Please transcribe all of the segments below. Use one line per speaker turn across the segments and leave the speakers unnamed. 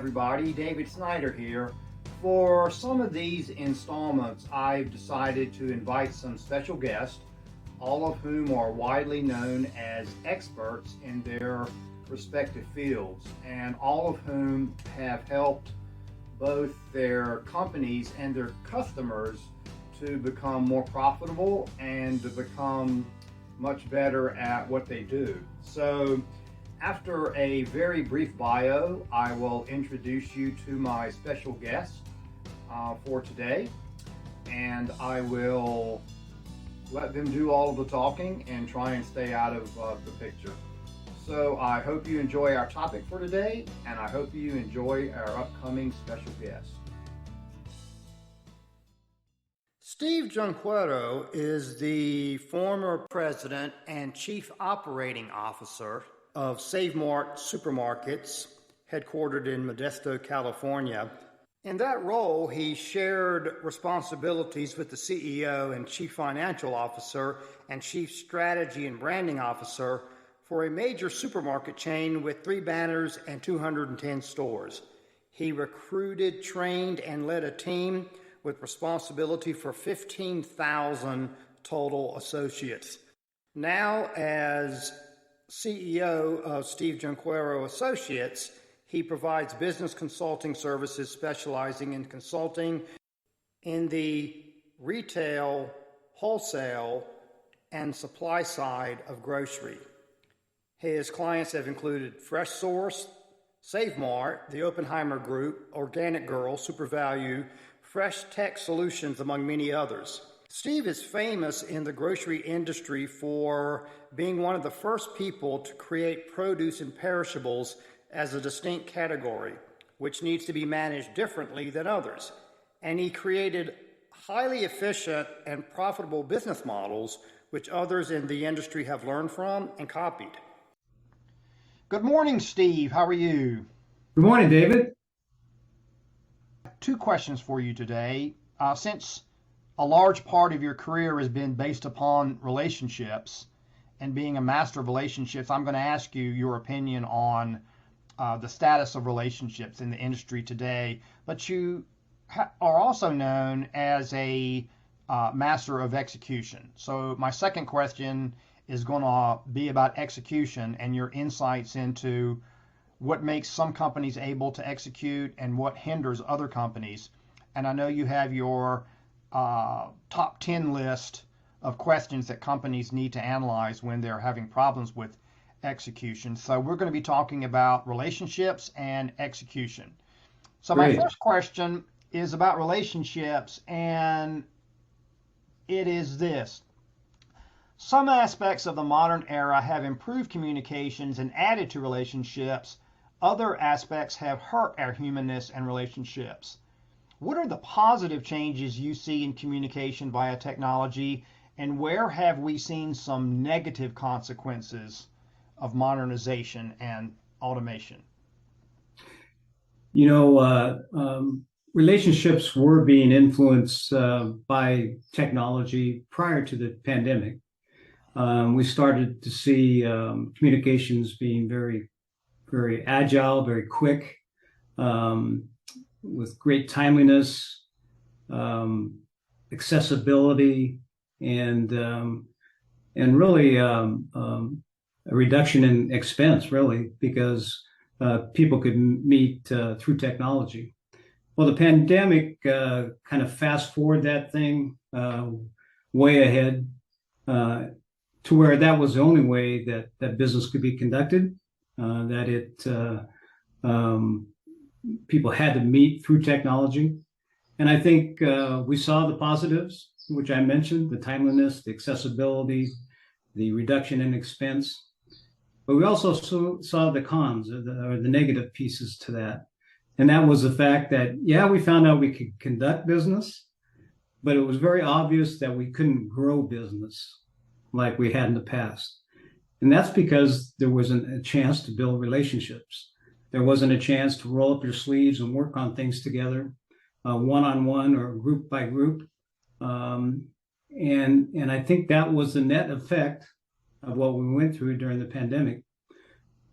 everybody. David Snyder here. For some of these installments, I've decided to invite some special guests, all of whom are widely known as experts in their respective fields, and all of whom have helped both their companies and their customers to become more profitable and to become much better at what they do. So after a very brief bio, I will introduce you to my special guest for today, and I will let them do all of the talking and try and stay out of the picture. So I hope you enjoy our topic for today, and I hope you enjoy our upcoming special guest. Steve Junqueiro is the former president and chief operating officer of Save Mart Supermarkets, headquartered in Modesto, California. In that role, he shared responsibilities with the CEO and chief financial officer and chief strategy and branding officer for a major supermarket chain with 3 banners and 210 stores. He recruited, trained, and led a team with responsibility for 15,000 total associates. Now, as CEO of Steve Junqueiro Associates, he provides business consulting services specializing in consulting in the retail, wholesale, and supply side of grocery. His clients have included Fresh Source, Save Mart, the Oppenheimer Group, Organic Girl, Super Value, Fresh Tech Solutions, among many others. Steve is famous in the grocery industry for being one of the first people to create produce and perishables as a distinct category, which needs to be managed differently than others. And he created highly efficient and profitable business models, which others in the industry have learned from and copied. Good morning, Steve. How are you?
Good morning, David.
2 questions for you today. Since a large part of your career has been based upon relationships and being a master of relationships, I'm going to ask you your opinion on the status of relationships in the industry today. But you are also known as a master of execution. So my second question is going to be about execution and your insights into what makes some companies able to execute and what hinders other companies. And I know you have your top 10 list of questions that companies need to analyze when they're having problems with execution. So we're going to be talking about relationships and execution. So my first question is about relationships, and it is this. Some aspects of the modern era have improved communications and added to relationships. Other aspects have hurt our humanness and relationships. What are the positive changes you see in communication via technology, and where have we seen some negative consequences of modernization and automation?
You know, relationships were being influenced by technology prior to the pandemic. We started to see communications being very agile, very quick, with great timeliness, accessibility, and really a reduction in expense, really, because people could meet through technology. Well, the pandemic kind of fast forward that thing way ahead to where that was the only way that business could be conducted. People had to meet through technology. And I think we saw the positives, which I mentioned, the timeliness, the accessibility, the reduction in expense. But we also saw the cons or the negative pieces to that. And that was the fact that, we found out we could conduct business, but it was very obvious that we couldn't grow business like we had in the past. And that's because there wasn't a chance to build relationships. There wasn't a chance to roll up your sleeves and work on things together, one-on-one or group by group. And I think that was the net effect of what we went through during the pandemic.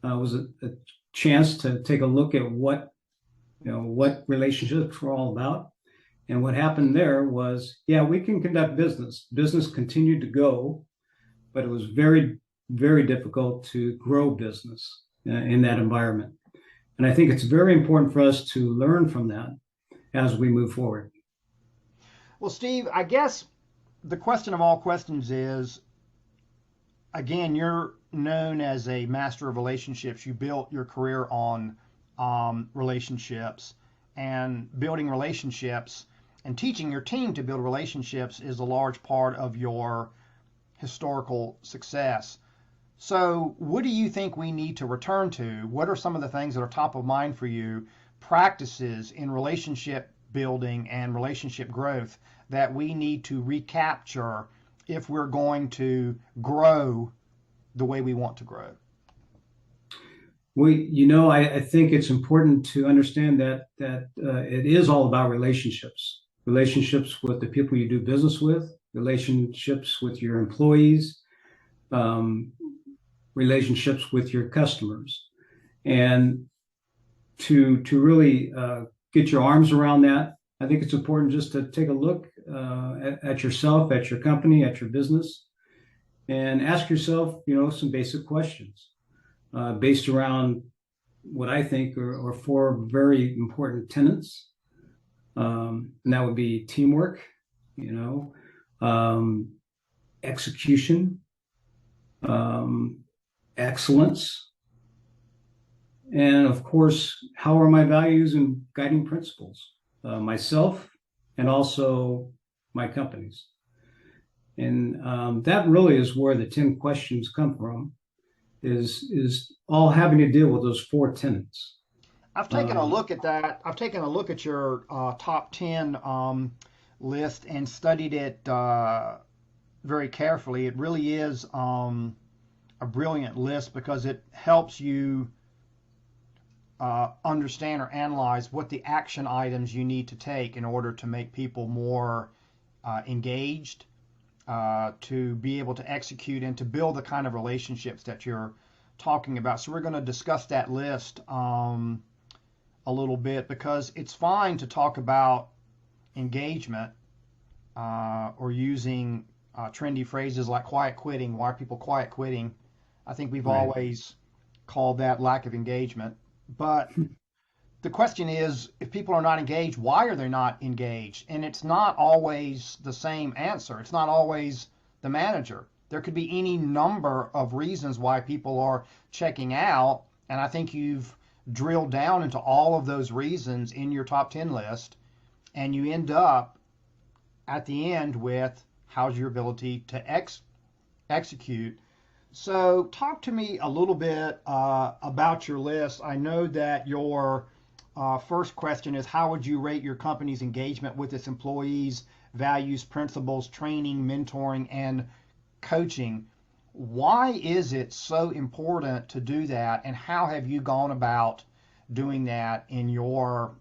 Was a chance to take a look at what what relationships were all about. And what happened there was, yeah, we can conduct business. Business continued to go, but it was very, very difficult to grow business in that environment. And I think it's very important for us to learn from that as we move forward.
Well, Steve, I guess the question of all questions is, again, you're known as a master of relationships. You built your career on relationships, and building relationships and teaching your team to build relationships is a large part of your historical success. So, what do you think we need to return to? What are some of the things that are top of mind for you, practices in relationship building and relationship growth that we need to recapture if we're going to grow the way we want to grow?
I think it's important to understand that it is all about relationships with the people you do business with, relationships with your employees, relationships with your customers, and to really get your arms around that. I think it's important just to take a look at yourself, at your company, at your business, and ask yourself, some basic questions based around what I think are four very important tenets. And that would be teamwork, execution, excellence, and of course, how are my values and guiding principles, myself and also my companies. And that really is where the 10 questions come from, is all having to deal with those four tenets.
I've taken a look at that. I've taken a look at your top 10 list and studied it very carefully. It really is a brilliant list because it helps you understand or analyze what the action items you need to take in order to make people more engaged, to be able to execute and to build the kind of relationships that you're talking about. So we're going to discuss that list a little bit, because it's fine to talk about engagement or using trendy phrases like quiet quitting. Why are people quiet quitting? I think we've always called that lack of engagement. But the question is, if people are not engaged, why are they not engaged? And it's not always the same answer. It's not always the manager. There could be any number of reasons why people are checking out. And I think you've drilled down into all of those reasons in your top 10 list. And you end up at the end with, how's your ability to execute? So talk to me a little bit about your list. I know that your first question is, how would you rate your company's engagement with its employees, values, principles, training, mentoring, and coaching? Why is it so important to do that, and how have you gone about doing that in your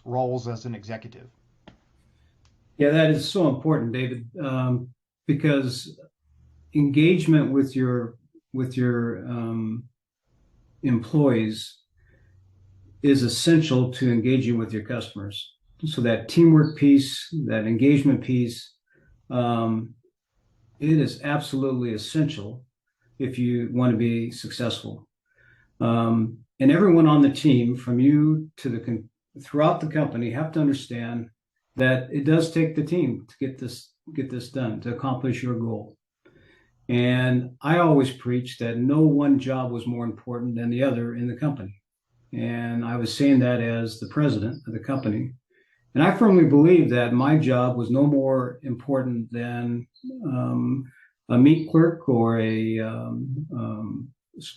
roles as an executive?
Yeah, that is so important, David, because engagement with your employees is essential to engaging with your customers. So that teamwork piece, that engagement piece, it is absolutely essential if you want to be successful. And everyone on the team, from you to throughout the company, have to understand that it does take the team to get this done, to accomplish your goal. And I always preach that no one job was more important than the other in the company. And I was saying that as the president of the company. And I firmly believe that my job was no more important than a meat clerk or a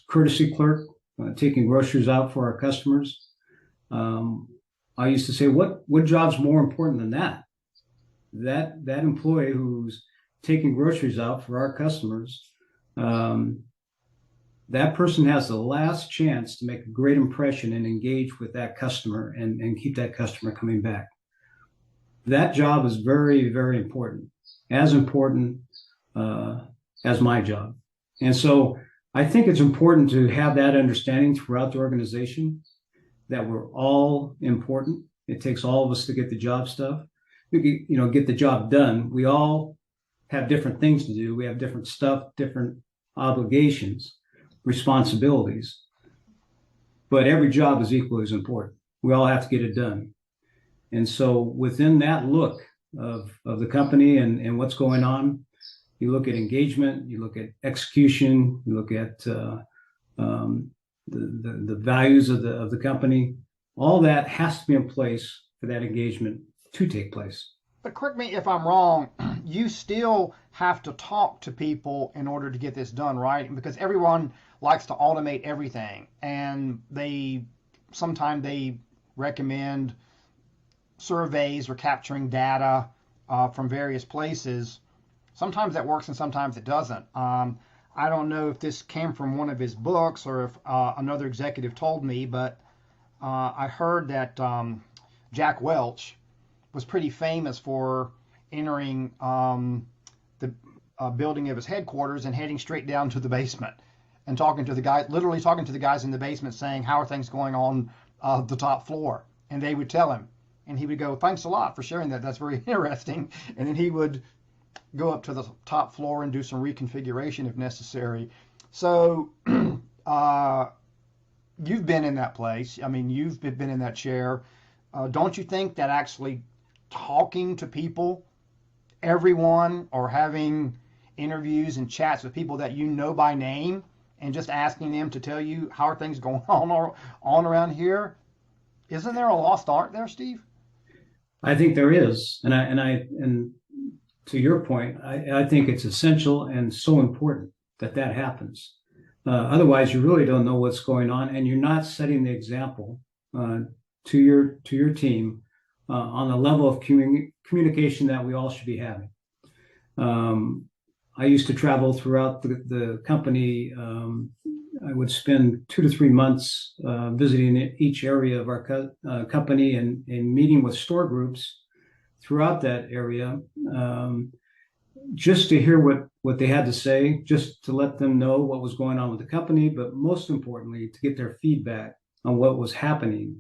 courtesy clerk taking groceries out for our customers. I used to say, what job's more important than that? That employee who's taking groceries out for our customers, that person has the last chance to make a great impression and engage with that customer and keep that customer coming back. That job is very, very important as my job. And so I think it's important to have that understanding throughout the organization, that we're all important. It takes all of us to get the job stuff, get the job done. We all have different things to do. We have different stuff, different obligations, responsibilities, but every job is equally as important. We all have to get it done. And so within that look of the company and what's going on, you look at engagement, you look at execution, you look at the values of the company. All that has to be in place for that engagement to take place.
But correct me if I'm wrong, you still have to talk to people in order to get this done, right? Because everyone likes to automate everything, and sometimes they recommend surveys or capturing data from various places. Sometimes that works and sometimes it doesn't. I don't know if this came from one of his books or if another executive told me, but I heard that Jack Welch was pretty famous for entering the building of his headquarters and heading straight down to the basement and literally talking to the guys in the basement saying, how are things going on the top floor? And they would tell him. And he would go, thanks a lot for sharing that. That's very interesting. And then he would go up to the top floor and do some reconfiguration if necessary. So you've been in that place. I mean, you've been in that chair. Don't you think that actually talking to people, everyone, or having interviews and chats with people that you know by name and just asking them to tell you how are things going on around here, isn't there a lost art there, Steve?
I think there is. And to your point, I think it's essential and so important that happens. Otherwise, you really don't know what's going on, and you're not setting the example to your team on the level of communication that we all should be having. I used to travel throughout the company. I would spend 2 to 3 months visiting each area of our company and meeting with store groups throughout that area, just to hear what they had to say, just to let them know what was going on with the company, but most importantly, to get their feedback on what was happening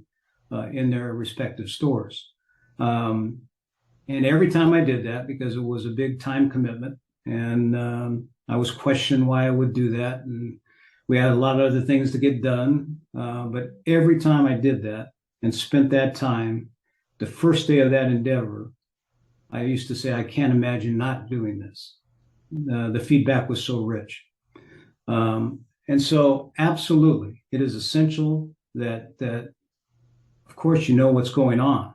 in their respective stores. And every time I did that, because it was a big time commitment, and I was questioned why I would do that, and we had a lot of other things to get done, but every time I did that and spent that time, the first day of that endeavor, I used to say, I can't imagine not doing this. The feedback was so rich. And so absolutely, it is essential that of course, you know what's going on,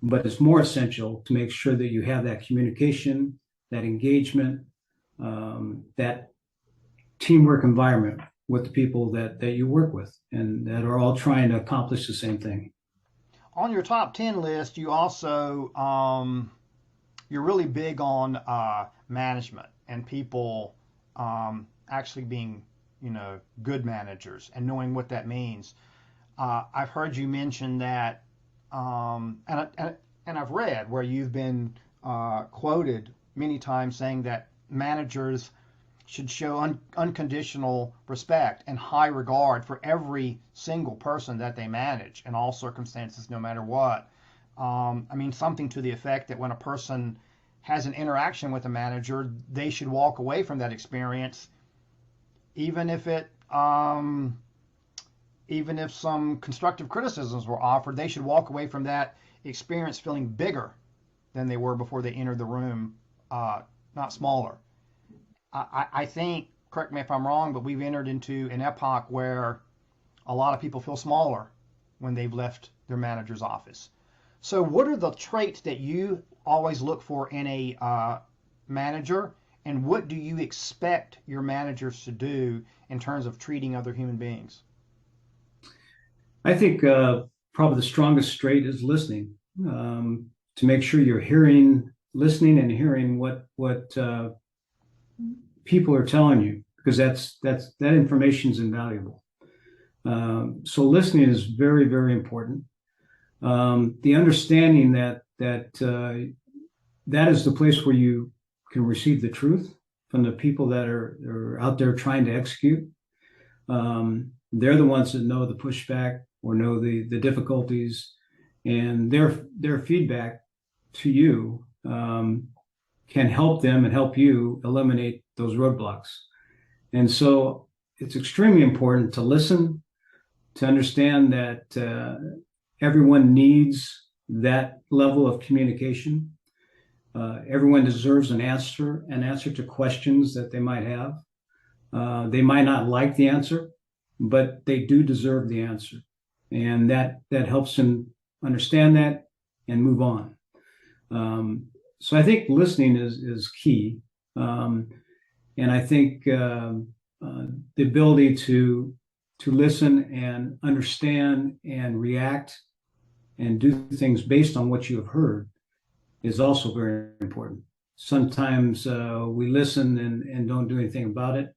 but it's more essential to make sure that you have that communication, that engagement, that teamwork environment with the people that you work with and that are all trying to accomplish the same thing.
On your top 10 list, you also, you're really big on management and people actually being, good managers and knowing what that means. I've heard you mention that, and I've read where you've been quoted many times saying that managers should show unconditional respect and high regard for every single person that they manage in all circumstances, no matter what. Something to the effect that when a person has an interaction with a manager, they should walk away from that experience, even if some constructive criticisms were offered, they should walk away from that experience feeling bigger than they were before they entered the room, not smaller. I think, correct me if I'm wrong, but we've entered into an epoch where a lot of people feel smaller when they've left their manager's office. So what are the traits that you always look for in a manager, and what do you expect your managers to do in terms of treating other human beings?
I think probably the strongest trait is listening, to make sure you're listening and hearing what people are telling you, because that information is invaluable. So listening is very, very important. The understanding that is the place where you can receive the truth from the people that are out there trying to execute. They're the ones that know the pushback or know the difficulties, and their feedback to you can help them and help you eliminate those roadblocks. And so it's extremely important to listen, to understand that everyone needs that level of communication. Everyone deserves an answer to questions that they might have. They might not like the answer, but they do deserve the answer. And that helps them understand that and move on. So I think listening is key. And I think the ability to listen and understand and react and do things based on what you have heard is also very important. Sometimes we listen and don't do anything about it.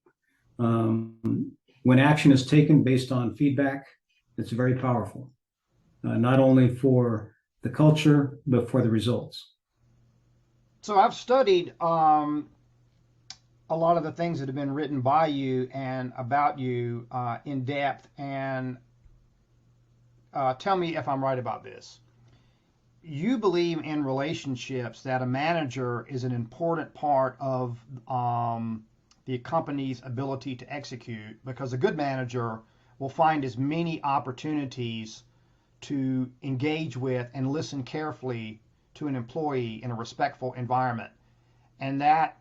When action is taken based on feedback, it's very powerful, not only for the culture, but for the results.
So I've studied a lot of the things that have been written by you and about you in depth, and tell me if I'm right about this. You believe in relationships, that a manager is an important part of the company's ability to execute, because a good manager will find as many opportunities to engage with and listen carefully to an employee in a respectful environment. And that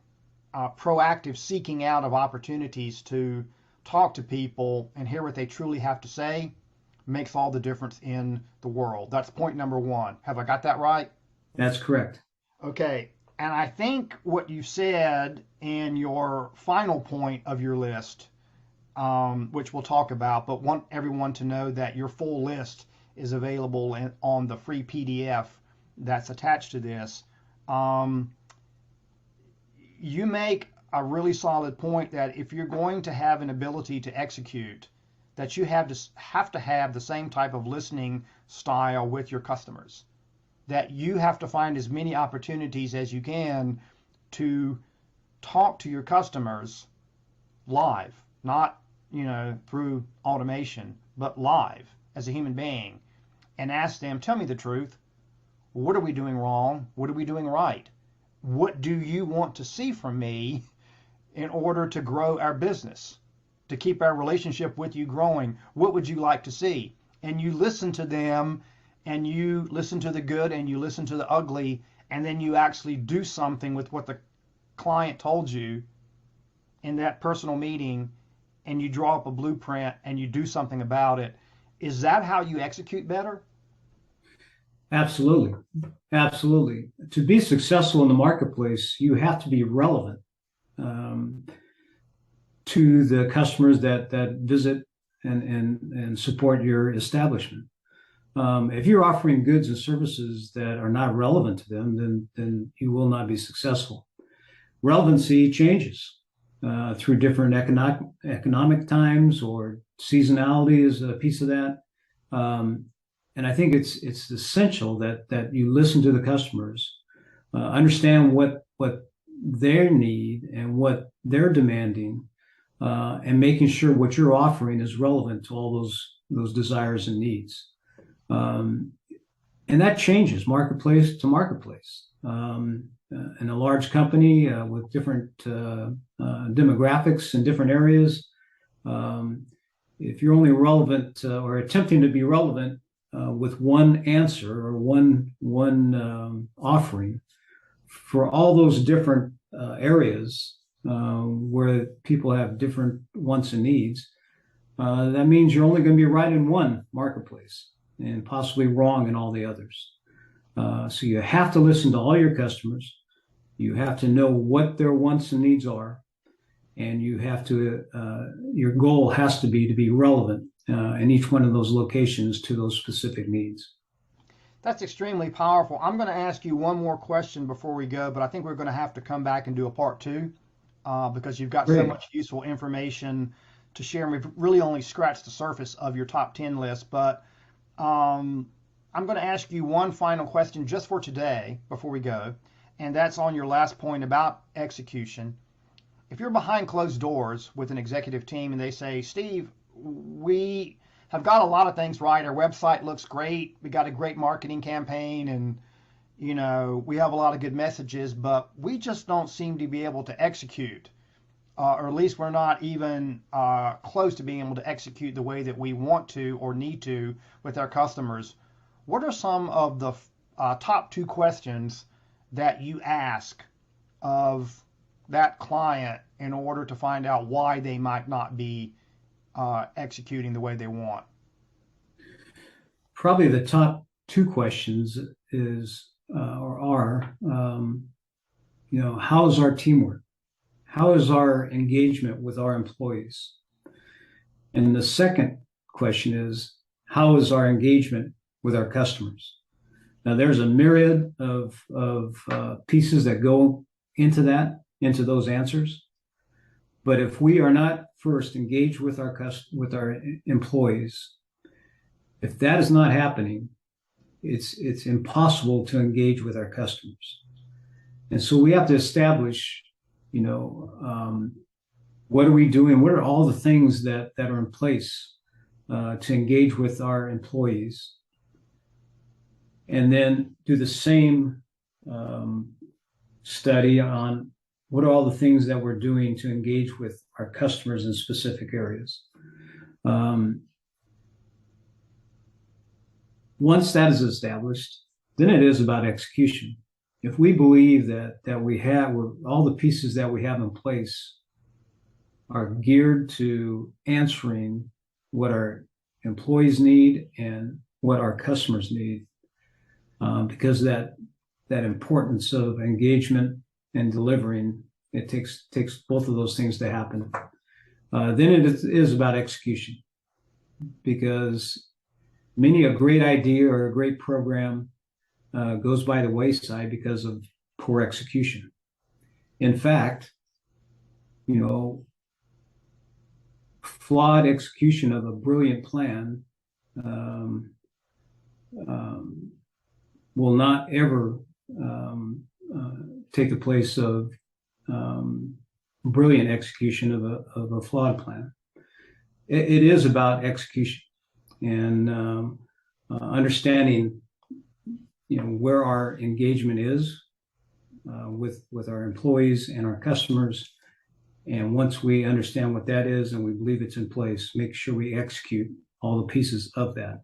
proactive seeking out of opportunities to talk to people and hear what they truly have to say makes all the difference in the world. That's point number one. Have I got that right?
That's correct.
Okay. And I think what you said in your final point of your list, which we'll talk about, but want everyone to know that your full list is available on the free PDF that's attached to this. You make a really solid point that if you're going to have an ability to execute, that you have to have the same type of listening style with your customers. That you have to find as many opportunities as you can to talk to your customers live, not through automation, but live as a human being, and ask them, tell me the truth. What are we doing wrong? What are we doing right? What do you want to see from me in order to grow our business, to keep our relationship with you growing? What would you like to see? And you listen to them, and you listen to the good and you listen to the ugly, and then you actually do something with what the client told you in that personal meeting, and you draw up a blueprint and you do something about it. Is that how you execute better?
Absolutely. Absolutely. To be successful in the marketplace, you have to be relevant to the customers that visit and support your establishment. If you're offering goods and services that are not relevant to them, then you will not be successful. Relevancy changes through different economic times, or seasonality is a piece of that. And I think it's essential that you listen to the customers, understand what their need and what they're demanding, and making sure what you're offering is relevant to all those desires and needs. And that changes marketplace to marketplace. In a large company with different demographics in different areas, if you're only relevant or attempting to be relevant with one answer or one offering for all those different areas where people have different wants and needs, that means you're only going to be right in one marketplace and possibly wrong in all the others. So you have to listen to all your customers. You have to know what their wants and needs are, and you have to. Your goal has to be relevant in each one of those locations to those specific needs.
That's extremely powerful. I'm going to ask you one more question before we go, but I think we're going to have to come back and do a part two because you've got so much useful information to share. And we've really only scratched the surface of your top 10 list, but I'm going to ask you one final question just for today before we go, and that's on your last point about execution. If you're behind closed doors with an executive team and they say, Steve, we have got a lot of things right. Our website looks great. We got a great marketing campaign, and we have a lot of good messages, but we just don't seem to be able to execute, or at least we're not even close to being able to execute the way that we want to or need to with our customers. What are some of the top two questions that you ask of that client in order to find out why they might not be executing the way they want?
Probably the top two questions is or are, how is our teamwork? How is our engagement with our employees? And the second question is, how is our engagement with our customers? Now, there's a myriad of pieces that go into those answers. But if we are not first engaged with our employees, if that is not happening, it's impossible to engage with our customers. And so we have to establish, what are we doing? What are all the things that are in place to engage with our employees? And then do the same study on what are all the things that we're doing to engage with our customers in specific areas. Once that is established, then it is about execution. If we believe that we have all the pieces that we have in place are geared to answering what our employees need and what our customers need, because that importance of engagement and delivering, it takes both of those things to happen. Then it is about execution, because many a great idea or a great program goes by the wayside because of poor execution. In fact, flawed execution of a brilliant plan will not ever take the place of brilliant execution of a flawed plan. It is about execution and understanding, where our engagement is with our employees and our customers. And once we understand what that is and we believe it's in place, make sure we execute all the pieces of that.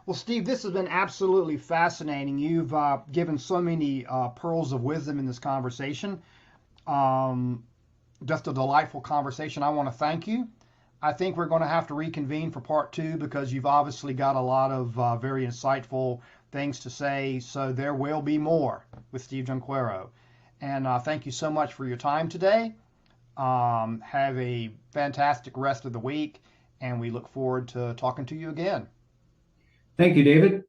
Well, Steve, this has been absolutely fascinating. You've given so many pearls of wisdom in this conversation. Just a delightful conversation. I want to thank you. I think we're going to have to reconvene for part two, because you've obviously got a lot of very insightful things to say. So there will be more with Steve Junqueiro. And thank you so much for your time today. Have a fantastic rest of the week, and we look forward to talking to you again.
Thank you, David.